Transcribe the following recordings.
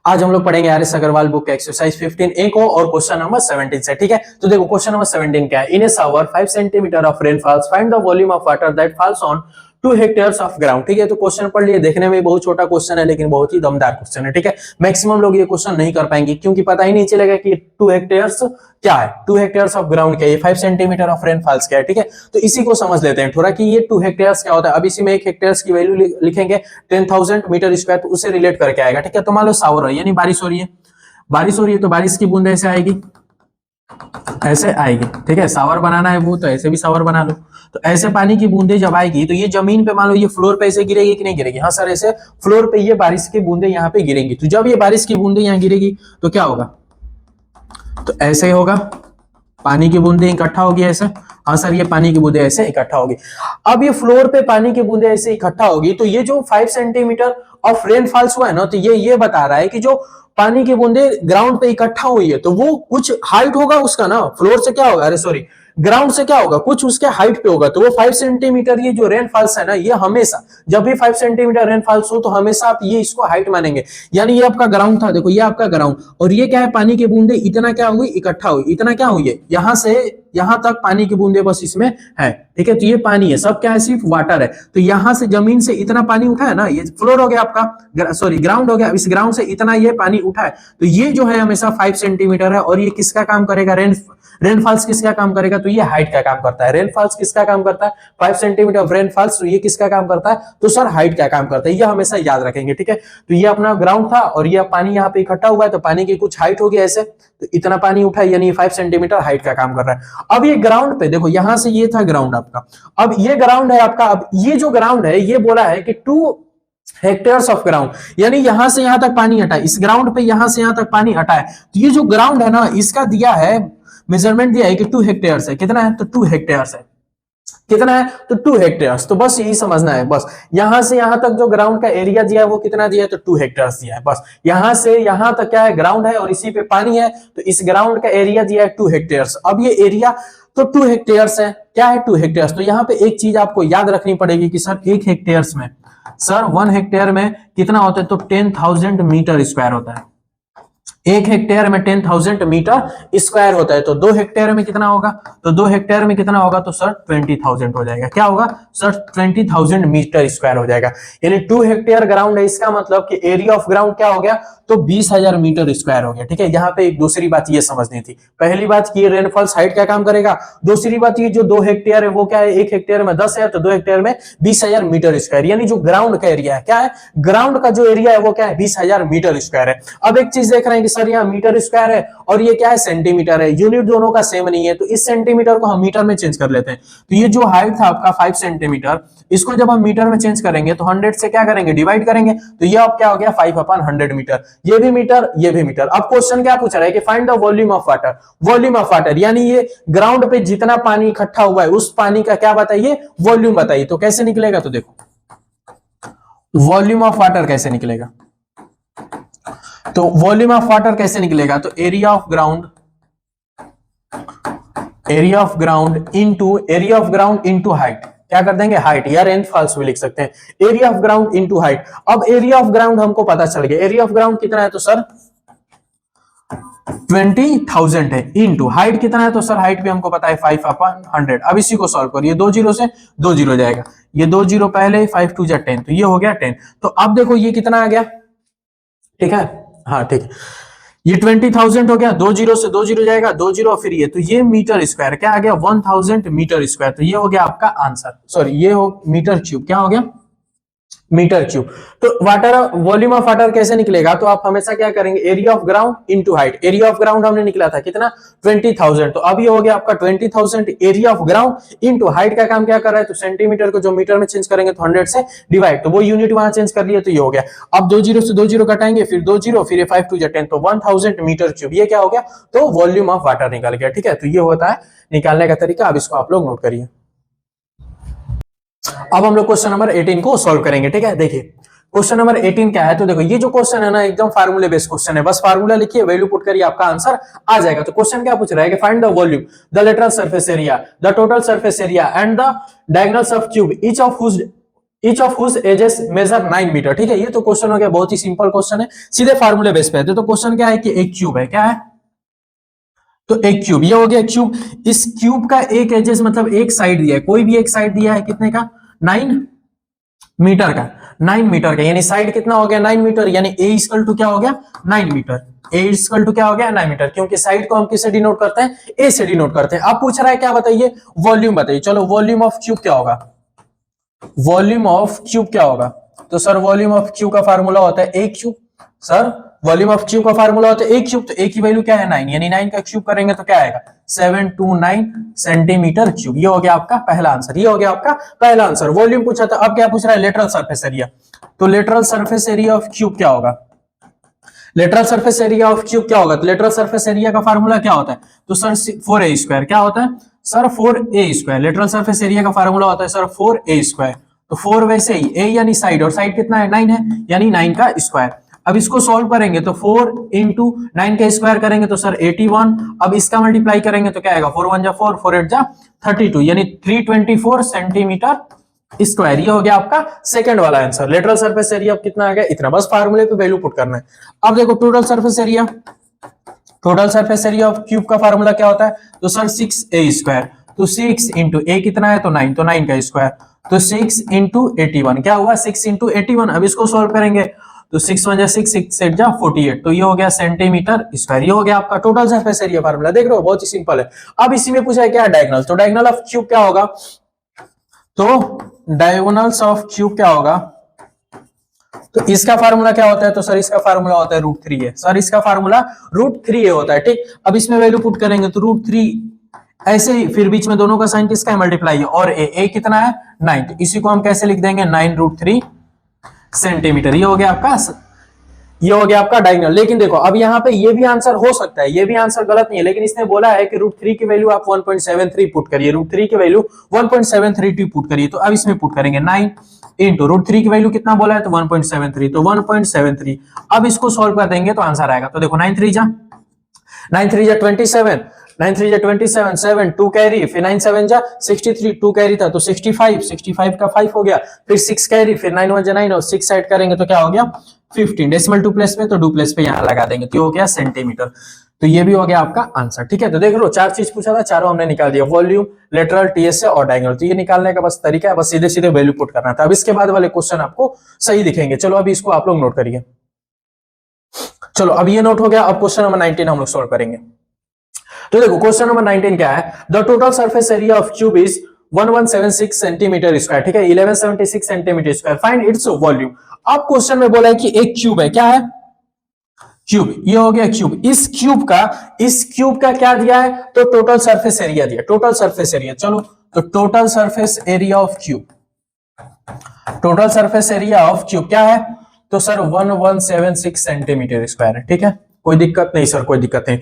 आज हम लोग पढ़ेंगे आर.एस. अग्रवाल बुक का एक्सरसाइज 15A को और क्वेश्चन नंबर 17 से। ठीक है, तो देखो क्वेश्चन नंबर 17 क्या है। In a shower 5 centimetre of rain falls, find the volume of water that falls on 2 hectares of ground. ठीक है, तो क्वेश्चन पढ़ लिए, देखने में बहुत छोटा क्वेश्चन है लेकिन बहुत ही दमदार क्वेश्चन है। ठीक है, मैक्सिमम लोग ये क्वेश्चन नहीं कर पाएंगे क्योंकि पता ही नहीं चलेगा कि 2 हेक्टेयर्स क्या है, 2 हेक्टेयर्स ऑफ ग्राउंड क्या है, 5 सेंटीमीटर ऑफ रेन फॉल्स क्या है। ठीक है, तो इसी को समझ लेते हैं थोड़ा कि ये 2 हेक्टेयर्स क्या होता है। अब इसी में 1 हेक्टेयर्स की वैल्यू लिखेंगे 10,000 मीटर स्क्वायर, तो उससे रिलेट करके आएगा। ठीक है, तो मान लो शावर है यानी बारिश हो रही है, बारिश हो रही है तो बारिश की बूंद ऐसे आएगी, ऐसे आएगी। ठीक है, शावर बनाना है वो तो ऐसे भी शावर बना लो। तो ऐसे पानी की बूंदे जब आएगी तो ये जमीन पे मान लो ये फ्लोर पे ऐसे गिरेगी कि नहीं गिरेगी। हाँ सर, ऐसे फ्लोर पे ये बारिश की बूंदे यहाँ पे गिरेगी। तो जब ये बारिश की बूंदे यहाँ गिरेगी तो क्या होगा, तो ऐसे होगा, पानी की बूंदे इकट्ठा होगी ऐसे। हाँ सर, ये पानी की बूंदे ऐसे इकट्ठा होगी। अब ये फ्लोर पे पानी की बूंदे ऐसे इकट्ठा होगी तो ये जो 5 सेंटीमीटर ऑफ रेन फॉल्स हुआ है ना, तो ये बता रहा है कि जो पानी की बूंदे ग्राउंड पे इकट्ठा हुई है तो वो कुछ हाइट होगा उसका ना, फ्लोर से क्या होगा, अरे सॉरी ग्राउंड से क्या होगा, कुछ उसके हाइट पे होगा। तो वो 5 सेंटीमीटर ये जो रेन फॉल्स है ना, ये हमेशा जब भी 5 सेंटीमीटर रेन फॉल्स हो तो हमेशा आप ये इसको हाइट मानेंगे। यानी ये आपका ग्राउंड था, देखो ये आपका ग्राउंड, और ये क्या है, पानी की बूंदे इतना क्या हुई, इकट्ठा हुई, इतना क्या हुई है, यहां से यहां तक पानी की बूंदे बस इसमें है। ठीक है, तो ये पानी है, सब क्या है, सिर्फ वाटर है। तो यहां से जमीन से इतना पानी उठा है ना, ये फ्लोर हो गया आपका, सॉरी ग्राउंड हो गया। इस ग्राउंड से इतना ये पानी उठा है तो ये जो है हमेशा 5 सेंटीमीटर है। और ये किसका काम करेगा, रेनफॉल्स किसका काम करेगा, तो ये हाइट का काम करता है। रेनफॉल्स किसका काम करता है, 5 सेंटीमीटर ऑफ रेनफॉल्स, तो ये किसका काम करता है, तो सर हाइट का काम करता है। ये हमेशा याद रखेंगे। ठीक है, तो ये अपना ग्राउंड था और ये पानी यहाँ पे इकट्ठा हुआ है तो पानी की कुछ हाइट होगी ऐसे, तो इतना पानी उठा यानी 5 सेंटीमीटर हाइट का काम कर रहा है। अब ये ग्राउंड पे देखो, यहां से ये था ग्राउंड आपका, अब ये ग्राउंड है आपका। अब ये जो ग्राउंड है ये बोला है कि 2 हेक्टेयर्स ऑफ ग्राउंड, यानी यहां से यहां तक पानी हटा है, इस ग्राउंड पे यहां से यहां तक पानी हटा है। तो ये जो ग्राउंड है ना, इसका दिया है मेजरमेंट, दिया है कि 2 हेक्टेयर्स है। कितना है, तो 2 हेक्टेयर्स है। कितना है, तो 2 हेक्टेयर्स। तो बस यही समझना है, बस यहां से यहां तक जो ग्राउंड का एरिया दिया है वो कितना दिया है, तो 2 हेक्टेयर्स दिया है। बस यहां से यहां तक क्या है, ग्राउंड है और इसी पे पानी है, तो इस ग्राउंड का एरिया दिया है 2 हेक्टेयर्स। अब ये एरिया तो 2 हेक्टेयर्स है, क्या है, 2 हेक्टेयर्स। तो यहाँ पे एक चीज आपको याद रखनी पड़ेगी कि सर 1 हेक्टेयर्स में, सर 1 हेक्टेयर में कितना होता है, तो 10,000 मीटर स्क्वायर होता है। 1 हेक्टेयर में 10,000 मीटर स्क्वायर होता है। तो 2 हेक्टेयर में कितना होगा, तो 2 हेक्टेयर में कितना होगा, तो सर 20,000 हो जाएगा। क्या होगा, सर 20,000 मीटर स्क्वायर हो जाएगा। यानी 2 हेक्टेयर ग्राउंड है, इसका मतलब कि एरिया ऑफ ग्राउंड क्या हो गया, तो 20,000 मीटर स्क्वायर हो गया। ठीक है, यहाँ पे एक दूसरी बात ये समझनी थी। पहली बात की रेनफॉल्स हाइट का काम करेगा, दूसरी बात ये जो 2 हेक्टेयर है वो क्या है, 1 हेक्टेयर में 10 है तो 2 हेक्टेयर में 20,000 मीटर स्क्वायर। यानी जो ग्राउंड का एरिया है, क्या है, ग्राउंड का जो एरिया है वो क्या है, 20,000 मीटर स्क्वायर है। अब एक चीज देख रहे हैं कि सर यहाँ मीटर स्क्वायर है और ये क्या है, सेंटीमीटर है। यूनिट दोनों का सेम नहीं है तो इस सेंटीमीटर को हम मीटर में चेंज कर लेते हैं। तो ये जो हाइट था आपका 5 सेंटीमीटर, इसको जब हम मीटर में चेंज करेंगे तो 100 से क्या करेंगे, डिवाइड करेंगे। तो ये अब क्या हो गया, 5/100 मीटर। ये भी मीटर, ये भी मीटर। अब क्वेश्चन क्या पूछ रहा है कि find the volume of water. Volume of water यानी ये ग्राउंड पे जितना पानी इकट्ठा हुआ है उस पानी का क्या बताइए, वॉल्यूम बताइए। तो कैसे निकलेगा, तो देखो वॉल्यूम ऑफ वाटर कैसे निकलेगा, तो वॉल्यूम ऑफ वाटर कैसे निकलेगा, तो area of ground, area of ground into height. क्या कर देंगे, हाइट या रेनफॉल्स भी लिख सकते हैं। Area of ground into height. अब एरिया ऑफ ग्राउंड हमको पता चल गया, एरिया ऑफ ग्राउंड कितना है, तो सर 20,000 है, इनटू हाइट कितना है, तो सर हाइट भी हमको पता है 5/100। अब इसी को सॉल्व करिए, 2 जीरो से 2 जीरो जाएगा, ये 2 जीरो पहले, 5 2 10, तो ये हो गया 10। तो अब देखो ये कितना आ गया, ठीक है, हाँ ठीक है, ये 20,000 हो गया, 2 जीरो से 2 जीरो जाएगा, 2 जीरो फिर ये, तो ये मीटर स्क्वायर क्या आ गया, 1000 मीटर स्क्वायर। तो ये हो गया आपका आंसर, सॉरी ये हो मीटर क्यूब, क्या हो गया, मीटर क्यूब। तो वाटर वॉल्यूम ऑफ वाटर कैसे निकलेगा, तो आप हमेशा क्या करेंगे, area of ground into height. Area of ground हमने निकला था कितना, 20,000। तो अब ये हो गया आपका 20,000 area of ground into height का काम क्या कर रहा है, तो सेंटीमीटर को जो मीटर में चेंज करेंगे तो 100 से डिवाइड, तो वो यूनिट वहां चेंज कर लिया तो ये हो गया। अब 2 जीरो से 2 जीरो कटाएंगे, फिर 2 जीरो, फिर 5 2 10, तो 1000 मीटर क्यूब। ये क्या हो गया, तो वॉल्यूम ऑफ वाटर निकल गया। ठीक है, तो ये होता है निकालने का तरीका। अब इसको आप लोग नोट करिए। अब हम लोग क्वेश्चन नंबर 18 को सॉल्व करेंगे। ठीक है, देखिए क्वेश्चन नंबर 18 क्या है, तो देखो ये जो क्वेश्चन है ना एकदम फार्मूले बेस्ड क्वेश्चन है। बस फार्मूला लिखिए, वैल्यू पुट करिए, आपका आंसर आ जाएगा। तो क्वेश्चन क्या पूछ रहा है कि find the volume, the lateral surface area, the total surface area and the diagonals of cube, each of whose each of whose edges measure 9 metre. ठीक है, ये तो क्वेश्चन हो गया, बहुत ही सिंपल क्वेश्चन है, सीधे फार्मूले बेस पे है। तो क्वेश्चन क्या है कि एक क्यूब है, क्या है, तो एक क्यूब, ये हो गया क्यूब। इस क्यूब का एक एजेस मतलब एक साइड दिया है, कोई भी एक साइड दिया है, कितने का, 9 मीटर का, 9 मीटर का, यानी साइड कितना हो गया, 9 मीटर, यानी ए इक्वल टू क्या हो गया, 9 मीटर। ए इक्वल टू क्या हो गया, 9 मीटर, क्योंकि साइड को हम किससे डिनोट करते हैं, ए से डिनोट करते हैं। अब पूछ रहा है क्या, बताइए, वॉल्यूम बताइए। चलो वॉल्यूम ऑफ क्यूब क्या होगा, वॉल्यूम ऑफ क्यूब क्या होगा, तो सर वॉल्यूम ऑफ क्यूब का फार्मूला होता है a cube. Sir volume of cube का फार्मूला होता है ए क्यूब, तो ए की वैल्यू क्या है, 9, यानी 9 का क्यूब करेंगे तो क्या आएगा, 729 सेंटीमीटर क्यूब। ये हो गया आपका पहला आंसर, ये हो गया आपका पहला आंसर। वॉल्यूम पूछा था, अब क्या पूछ रहा है, लेटरल सरफेस एरिया। तो lateral surface area of cube क्या होगा, lateral surface area of cube क्या होगा, तो लेटरल सरफेस एरिया का फार्मूला क्या होता है, तो सर 4a स्क्वायर, क्या होता है sir 4a square. Lateral surface area का फार्मूला होता है सर 4a स्क्वायर। तो 4 वैसे ही a यानी साइड, और साइड कितना है, 9 है, यानी 9 का स्क्वायर। अब इसको सॉल्व करेंगे तो 4 इंटू 9 का स्क्वायर करेंगे तो सर 81। अब इसका मल्टीप्लाई करेंगे तो क्या आएगा, 4 1 जा 4, 4 8 जा 32, यानी 324 सेंटीमीटर स्क्वायर। ये हो गया आपका सेकंड वाला आंसर। लेटरल सरफेस एरिया कितना आ गया, इतना, बस फार्मूले पे वैल्यू पुट करना है। अब देखो total surface area, total surface area of cube का फार्मूला क्या होता है, तो सर 6a स्क्वायर। तो 6 इंटू ए कितना है, तो 9, तो 9 का स्क्वायर, तो 6 इंटू 81 क्या हुआ, 6 इंटू 81। अब इसको सॉल्व करेंगे तो 6 1 जा 6, 6 8 जा 48, तो ये हो गया सेंटीमीटर स्क्वायर। ये हो गया आपका टोटल सरफेस एरिया फार्मूला। देख रहे हो, बहुत ही सिंपल है। अब इसी में पूछा है क्या, डायगोनल। तो डायगोनल ऑफ क्यूब क्या होगा, तो डायगोनल्स ऑफ क्यूब क्या होगा, तो इसका फार्मूला क्या होता है, तो सर इसका फार्मूला होता है √3a। सर इसका फार्मूला √3a होता है। ठीक, अब इसमें वैल्यू पुट करेंगे तो √3, ऐसे ही फिर बीच में दोनों का साइन किसका है, मल्टीप्लाई है, और a कितना है, 9, तो इसी को हम कैसे लिख देंगे, 9√3 सेंटीमीटर। ये हो गया आपका, ये हो गया आपका डायगोनल। लेकिन देखो अब यहाँ पे ये भी आंसर हो सकता है, ये भी आंसर गलत नहीं है, लेकिन इसने बोला है कि √3 की वैल्यू आप 1.73 पुट करिए, √3 की वैल्यू 1.732 पुट करिए। तो अब इसमें पुट करेंगे 9 इंटू √3 की वैल्यू कितना बोला है, तो 1.73, तो 1.73। अब इसको सोल्व कर देंगे तो आंसर आएगा। तो देखो 9 3 जा 27, 9 3 जा 27, 7 2 कैरी, फिर 9 7 जा 63, 2 कैरी था तो 65, 65 का 5 हो गया, फिर 6 कैरी, फिर 9 1 जा 9, और 6 ऐड करेंगे तो क्या हो गया 15। डेसिमल 2 प्लेस पे, तो 2 प्लेस पे यहां लगा देंगे, तो हो गया सेंटीमीटर। तो ये भी हो गया आपका आंसर। ठीक है, तो देख लो 4 चीज पूछा था, चारों हमने निकाल दिया, वॉल्यूम, लेटरल, टीएसए और डायगोनल। तो ये निकालने का बस तरीका है, बस सीधे सीधे वैल्यू पुट करना था। अब इसके बाद वाले क्वेश्चन आपको सही दिखेंगे। चलो अभी इसको आप लोग नोट करिए। चलो अब ये नोट हो गया। अब क्वेश्चन नंबर 19 हम लोग सॉल्व करेंगे। तो देखो क्वेश्चन नंबर 19 क्या है, the total surface area of cube is 1176 centimetre square. ठीक है, 1176 centimetre square, find its volume. अब क्वेश्चन में बोला है कि एक क्यूब है, क्या है, क्यूब, ये हो गया क्यूब। इस क्यूब का क्या दिया है, तो टोटल सरफेस एरिया दिया, टोटल सरफेस एरिया। चलो तो total surface area of cube, total surface area of cube क्या है, तो सर 1176 सेंटीमीटर स्क्वायर है। ठीक है, कोई दिक्कत नहीं सर, कोई दिक्कत नहीं।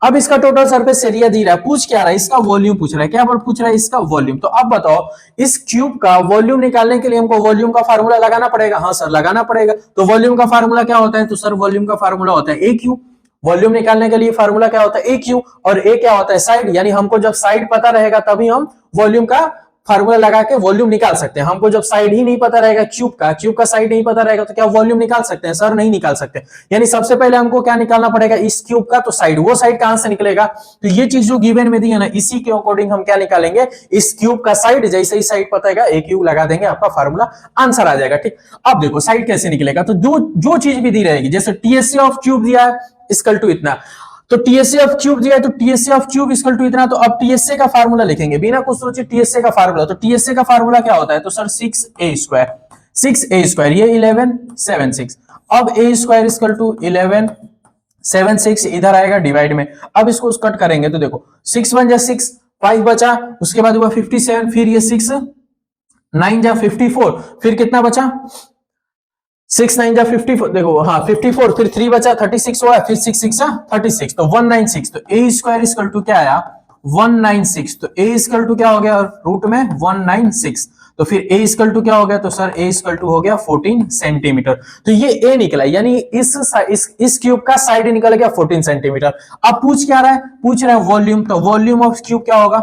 अब इसका टोटल सरफेस एरिया दी रहा है, पूछ क्या रहा है, इसका वॉल्यूम पूछ रहा है। क्या पूछ रहा है, इसका वॉल्यूम। तो अब बताओ इस क्यूब का वॉल्यूम निकालने के लिए हमको वॉल्यूम का फार्मूला लगाना पड़ेगा। हाँ सर लगाना पड़ेगा। तो वॉल्यूम का फार्मूला क्या होता है, तो सर वॉल्यूम का फार्मूला होता है ए क्यू। वॉल्यूम निकालने के लिए फार्मूला क्या होता है, ए क्यू, और ए क्या होता है, साइड। यानी हमको जब साइड पता रहेगा तभी हम वॉल्यूम का फार्मूला लगा के वॉल्यूम निकाल सकते हैं। हमको जब साइड ही नहीं पता रहेगा, क्यूब का साइड नहीं पता रहेगा, तो क्या वॉल्यूम निकाल सकते हैं, सर नहीं निकाल सकते। यानी सबसे पहले हमको क्या निकालना पड़ेगा, इस क्यूब का तो साइड, वो साइड कहां से निकलेगा, तो ये चीज जो गिवन में दी है ना, इसी के अकॉर्डिंग हम क्या निकालेंगे, इस क्यूब का साइड। जैसे ही साइड पता है ए क्यूब लगा देंगे, आपका फार्मूला आंसर आ जाएगा। ठीक, अब देखो साइड कैसे निकलेगा, तो जो चीज भी दी रहेगी, जैसे टीएससी ऑफ क्यूब दिया है इक्वल टू इतना, तो टीएसए ऑफ क्यूब दिया है, तो TSA of cube equal to इतना। तो अब टीएसए का फार्मूला लिखेंगे, बिना कुछ सोचे टीएसए का फार्मूला। तो टीएसए का फार्मूला क्या होता है, तो sir 6a square, 6a square, ये 1176। अब a स्क्वायर इक्वल टू 1176 इधर आएगा डिवाइड में। अब इसको कट करेंगे तो देखो 6 1 जा 6, 5 बचा, उसके बाद हुआ 57, फिर ये 6 9 जा 54, फिर कितना बचा 6 9 जा 54, देखो हाँ 54, फिर 3 बचा 36 हुआ, फिर 6 6 जा 36, तो 196। तो a स्क्वायर इक्वल टू क्या आया 196। तो a इक्वल टू क्या हो गया रूट में 196। तो फिर a इक्वल टू क्या हो गया, तो सर a इक्वल टू हो गया 14 सेंटीमीटर। तो ये a निकला, यानी इस क्यूब का साइड निकल गया 14 सेंटीमीटर। अब पूछ क्या रहा है, पूछ रहा है वॉल्यूम। तो वॉल्यूम ऑफ क्यूब क्या होगा,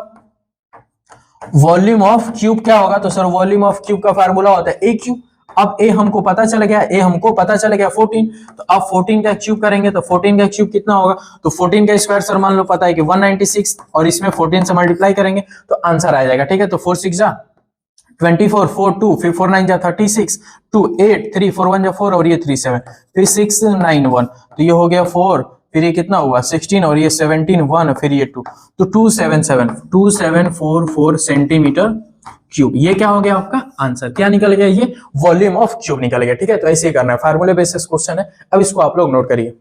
वॉल्यूम ऑफ क्यूब क्या होगा? तो सर वॉल्यूम ऑफ क्यूब का फार्मूला होता है ए क्यूब। अब ए हमको पता चल गया, 14। तो अब 14 का क्यूब करेंगे तो 14 का क्यूब कितना होगा? तो 14 का स्क्वायर सर मान लो पता है कि 196, और इसमें 14 से मल्टीप्लाई करेंगे तो आंसर आ जाएगा। ठीक है, तो 4 6 जा 24, 4 2, फिर 4 9 जा 36, 2 8, 3 4 1 जा 4, और ये 3 7, फिर 6 9 1, तो ये हो गया 4, फिर ये कितना हुआ 16, और ये 17 1, फिर ये 2, तो 2744 सेंटीमीटर क्यूब। ये क्या हो गया आपका आंसर? क्या निकल गया? ये वॉल्यूम ऑफ क्यूब निकल गया। ठीक है, तो ऐसे ही करना है, फार्मूले बेसिस क्वेश्चन है। अब इसको आप लोग नोट करिए।